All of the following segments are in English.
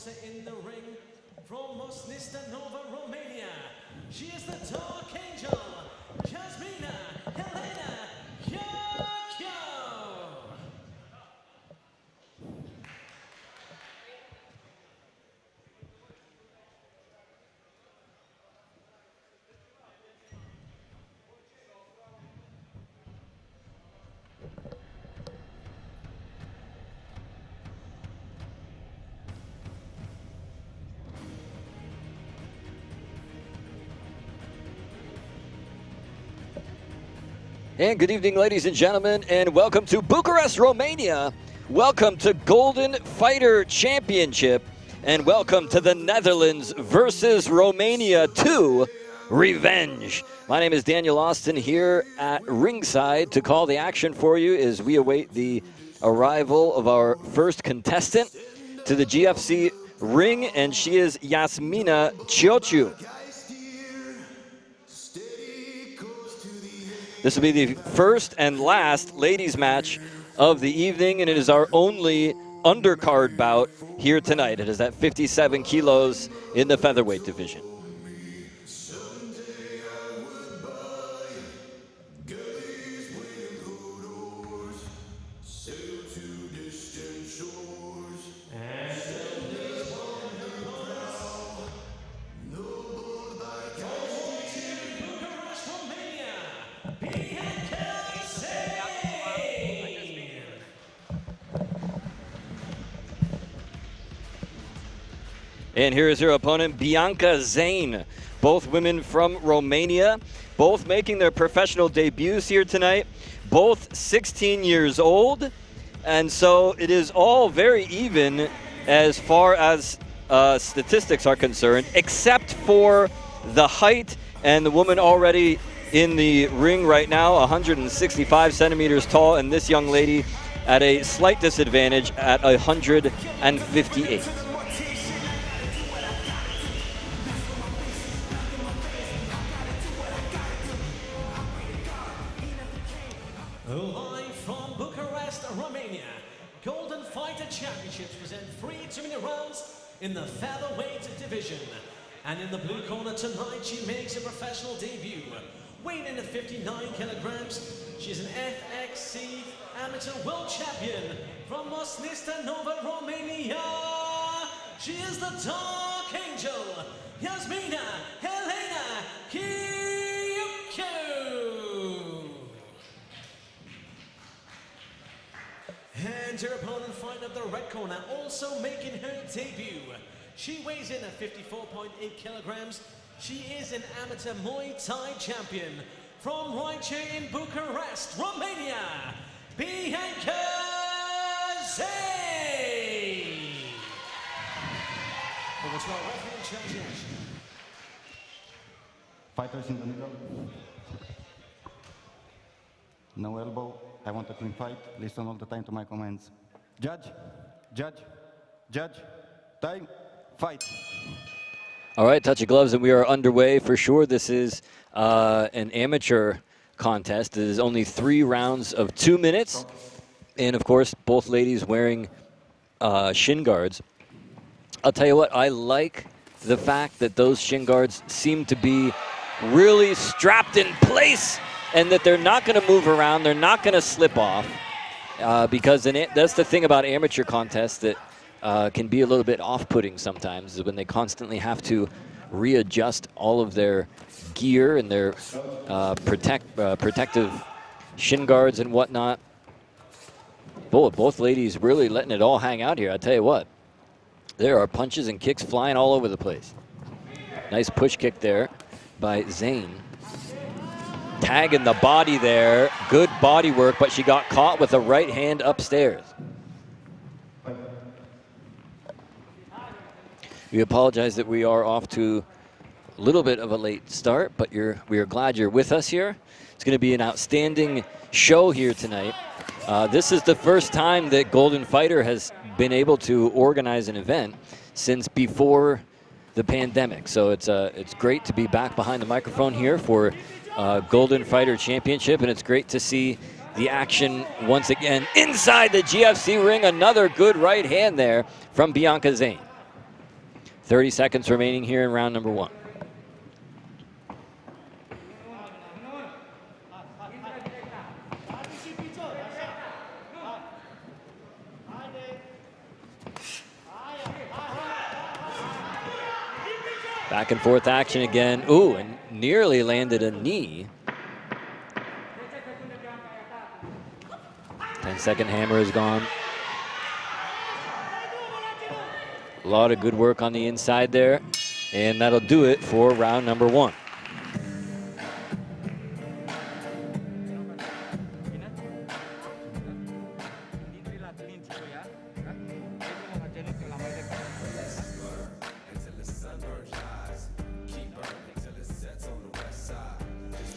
boxer in the ring from Mosnista Nova, Romania. She is the Dark Angel, Jasmina Ciocoiu. And good evening, ladies and gentlemen, and welcome to Bucharest, Romania. Welcome to Golden Fighter Championship, and welcome to the Netherlands versus Romania 2 Revenge. My name is Daniel Austin here at ringside to call the action for you as we await the arrival of our first contestant to the GFC ring, and she is Jasmina Ciocoiu. This will be the first and last ladies match of the evening, and it is our only undercard bout here tonight. It is at 57 kilos in the featherweight division. And here is her opponent, Bianca Zane. Both women from Romania, both making their professional debuts here tonight, both 16 years old. And so it is all very even as far as statistics are concerned, except for the height, and the woman already in the ring right now, 165 centimeters tall, and this young lady at a slight disadvantage at 158. Live from Bucharest, Romania, Golden Fighter Championships present 3 2-minute rounds in the featherweight division. And in the blue corner tonight, she makes her professional debut. Weighing in at 59 kilograms, she's an FXC amateur world champion from Mosnista Nova, Romania. She is the Dark Angel, Jasmina Ciocoiu. And her opponent fighting up the red corner, also making her debut. She weighs in at 54.8 kilograms. She is an amateur Muay Thai champion from right here in Bucharest, Romania, Bianca Zane. Over to our referee change action. Fighters in the middle. No elbow. I want a clean fight. Listen all the time to my commands. Judge, judge, judge. Time, fight. All right, touch of gloves, and we are underway for sure. This is an amateur contest. It is only 3 rounds of 2 minutes. And, of course, both ladies wearing shin guards. I'll tell you what, I like the fact that those shin guards seem to be really strapped in place and that they're not going to move around. They're not going to slip off because that's the thing about amateur contests that can be a little bit off-putting sometimes, is when they constantly have to readjust all of their gear and their protective shin guards and whatnot. Both ladies really letting it all hang out here. I tell you what, there are punches and kicks flying all over the place. Nice push kick there by Zane. Tagging the body there. Good body work, but she got caught with a right hand upstairs. We apologize that we are off to a little bit of a late start, but we are glad you're with us here. It's going to be an outstanding show here tonight. This is the first time that Golden Fighter has been able to organize an event since before the pandemic. So it's great to be back behind the microphone here for Golden Fighter Championship, and it's great to see the action once again inside the GFC ring. Another good right hand there from Bianca Zane. 30 seconds remaining here in round number 1. Back and forth action again. Ooh, and nearly landed a knee. 10-second hammer is gone. A lot of good work on the inside there. And that'll do it for round number 1.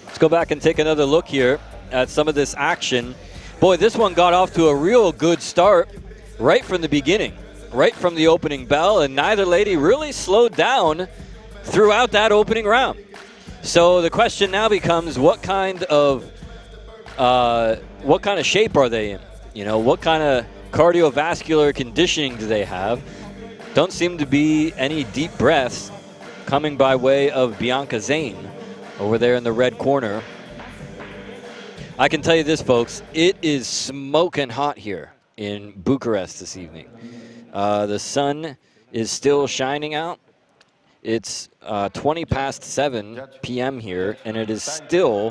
Let's go back and take another look here at some of this action. Boy, this one got off to a real good start right from the beginning, right from the opening bell, and neither lady really slowed down throughout that opening round. So the question now becomes, what kind of shape are they in? You know, what kind of cardiovascular conditioning do they have? Don't seem to be any deep breaths coming by way of Bianca Zane over there in the red corner. I can tell you this, folks, it is smoking hot here in Bucharest this evening. The sun is still shining out. It's 20 past 7 p.m. here, and it is still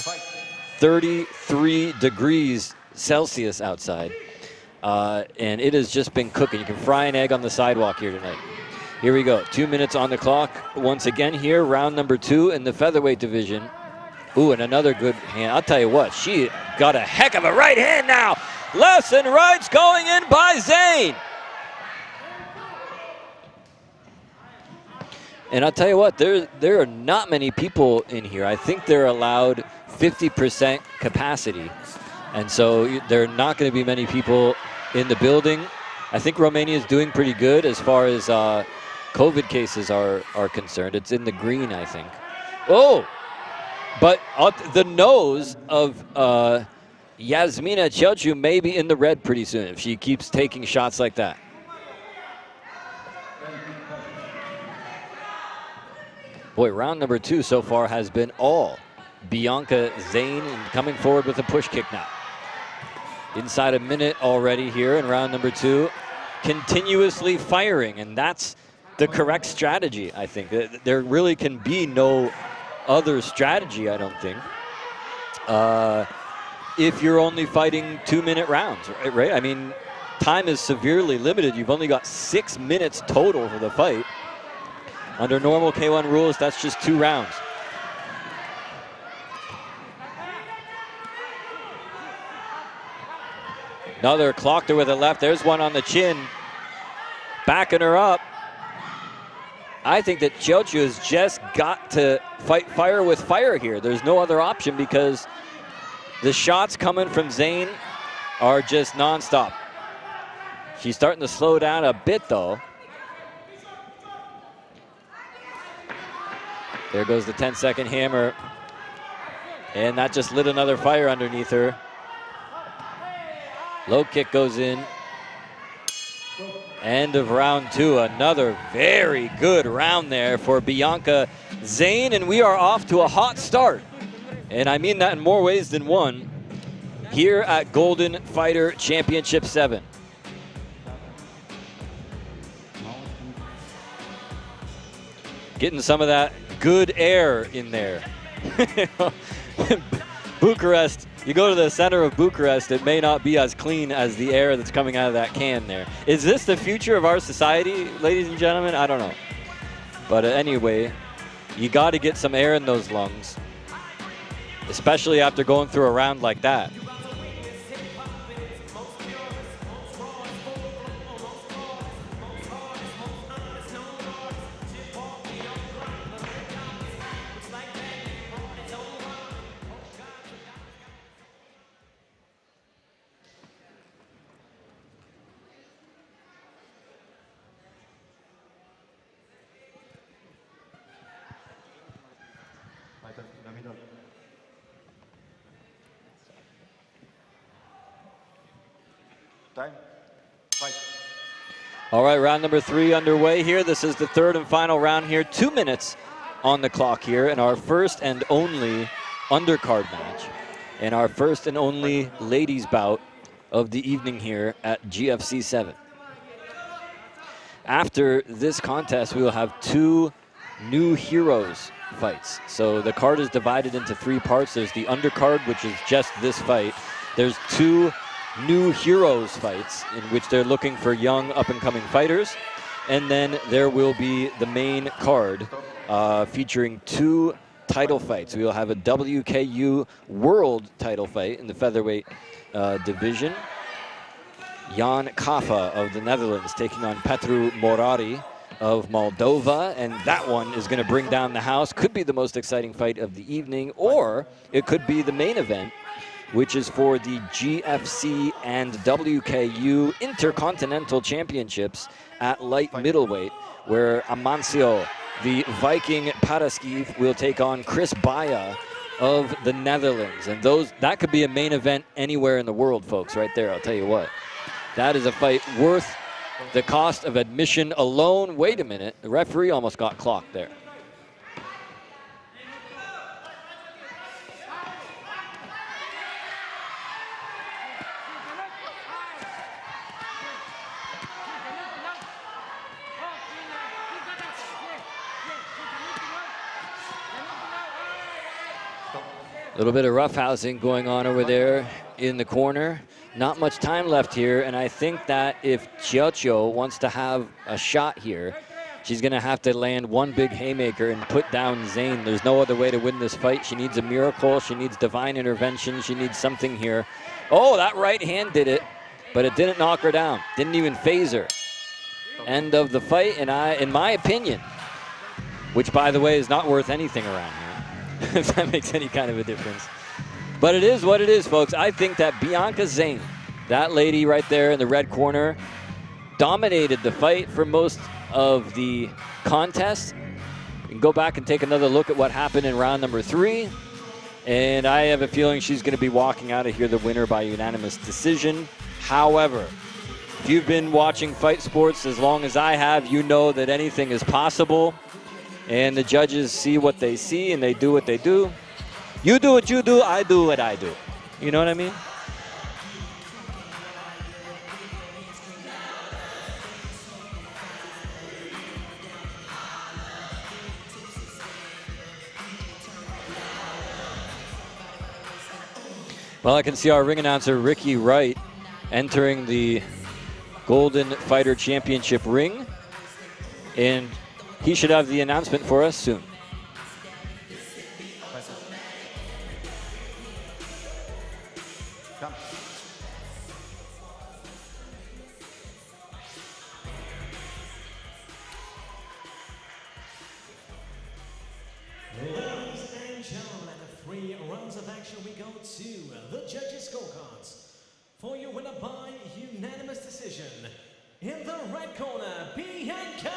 33 degrees Celsius outside. And it has just been cooking. You can fry an egg on the sidewalk here tonight. Here we go. 2 minutes on the clock. Once again here, round number 2 in the featherweight division. Ooh, and another good hand. I'll tell you what, she got a heck of a right hand now. Lefts and rights going in by Zane. And I'll tell you what, there are not many people in here. I think they're allowed 50% capacity. And so there are not going to be many people in the building. I think Romania is doing pretty good as far as COVID cases are concerned. It's in the green, I think. Oh, but the nose of Jasmina Ciocoiu may be in the red pretty soon if she keeps taking shots like that. Boy, round number 2 so far has been all Bianca Zane, coming forward with a push kick now. Inside a minute already here in round number 2. Continuously firing, and that's the correct strategy, I think. There really can be no other strategy, I don't think, if you're only fighting 2-minute rounds, right? I mean, time is severely limited. You've only got 6 minutes total for the fight. Under normal K1 rules, that's just 2 rounds. Another clocked her with a left. There's one on the chin. Backing her up. I think that Ciocoiu has just got to fight fire with fire here. There's no other option because the shots coming from Zane are just nonstop. She's starting to slow down a bit, though. There goes the 10-second hammer. And that just lit another fire underneath her. Low kick goes in. End of round 2. Another very good round there for Bianca Zane, and we are off to a hot start. And I mean that in more ways than one here at Golden Fighter Championship 7. Getting some of that good air in there. Bucharest, you go to the center of Bucharest, it may not be as clean as the air that's coming out of that can there. Is this the future of our society, ladies and gentlemen? I don't know. But anyway, you got to get some air in those lungs, especially after going through a round like that. All right, round number 3 underway here. This is the third and final round here. 2 minutes on the clock here, and our first and only undercard match, and our first and only ladies bout of the evening here at GFC 7. After this contest, we will have 2 new heroes fights. So the card is divided into 3 parts. There's the undercard, which is just this fight. There's 2 new heroes fights in which they're looking for young up-and-coming fighters. And then there will be the main card featuring 2 title fights. We will have a WKU world title fight in the featherweight division. Jan Kaffa of the Netherlands taking on Petru Morari of Moldova, and that one is going to bring down the house. Could be the most exciting fight of the evening, or it could be the main event, which is for the GFC and WKU Intercontinental Championships at light middleweight, where Amancio, the Viking Paraskiv, will take on Chris Baya of the Netherlands. And that could be a main event anywhere in the world, folks, right there, I'll tell you what. That is a fight worth the cost of admission alone. Wait a minute, the referee almost got clocked there. A little bit of roughhousing going on over there in the corner. Not much time left here, and I think that if Ciocoiu wants to have a shot here, she's going to have to land one big haymaker and put down Zane. There's no other way to win this fight. She needs a miracle. She needs divine intervention. She needs something here. Oh, that right hand did it, but it didn't knock her down. Didn't even phase her. End of the fight, and in my opinion, which, by the way, is not worth anything around here, if that makes any kind of a difference. But it is what it is, folks. I think that Bianca Zane, that lady right there in the red corner, dominated the fight for most of the contest. You can go back and take another look at what happened in round number 3. And I have a feeling she's going to be walking out of here the winner by unanimous decision. However, if you've been watching fight sports as long as I have, you know that anything is possible. And the judges see what they see and they do what they do. You do what you do, I do what I do. You know what I mean? Well, I can see our ring announcer, Ricky Wright, entering the Golden Fighter Championship ring. And he should have the announcement for us soon. Ladies and gentlemen, after 3 rounds of action, we go to the judges' scorecards. For your winner by unanimous decision, in the red corner, Bianca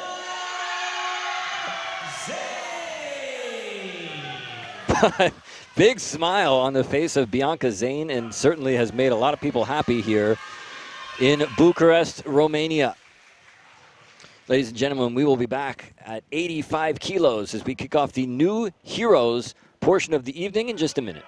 Zane. Big smile on the face of Bianca Zane, and certainly has made a lot of people happy here in Bucharest, Romania. Ladies and gentlemen, we will be back at 85 kilos as we kick off the new heroes portion of the evening in just a minute.